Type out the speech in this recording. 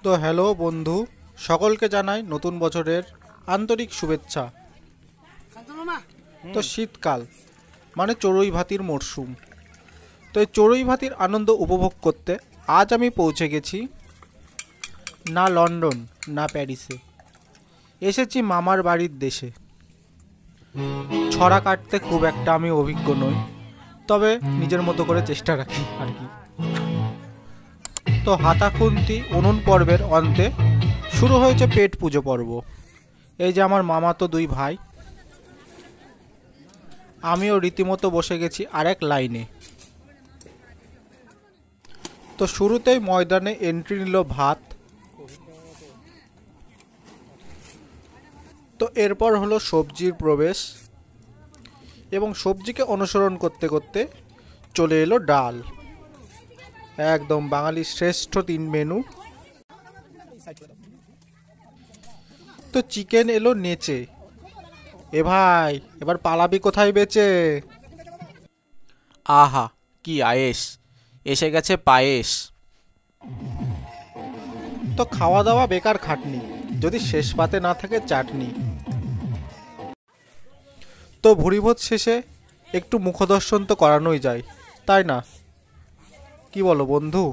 তো হ্যালো বন্ধু, সকলকে জানাই নতুন বছরের আন্তরিক শুভেচ্ছা। তো শীতকাল মানে চড়ুই ভাতির মরশুম। তো এই চড়ুই ভাতির আনন্দ উপভোগ করতে আজ আমি পৌঁছে গেছি না লন্ডন না প্যারিসে, এসেছি মামার বাড়ির দেশে। ছড়া কাটতে খুব একটা আমি অভিজ্ঞ নই, তবে নিজের মতো করে চেষ্টা রাখি আর কি। তো হাতাখুন্তি উনুন পর্বের অন্তে শুরু হয়েছে পেট পুজো পর্ব। এই যে আমার মামাতো দুই ভাই, আমিও রীতিমতো বসে গেছি আরেক লাইনে। তো শুরুতেই ময়দানে এন্ট্রি নিল ভাত। তো এরপর হলো সবজির প্রবেশ, এবং সবজিকে অনুসরণ করতে করতে চলে এলো ডাল। একদম বাঙালির শ্রেষ্ঠ 3 মেনু। তো চিকেন এলো নেচে। এ ভাই, এবার পালাবি কোথায় বেচে? আহা কি আয়েস, এসে গেছে পায়েস। তো খাওয়া দাওয়া বেকার খাটনি, যদি শেষ পাতে না থাকে চাটনি। তো ভুরিভোজ শেষে একটু মুখদর্শন তো করানোই যায়, তাই না? কি বলো বন্ধু?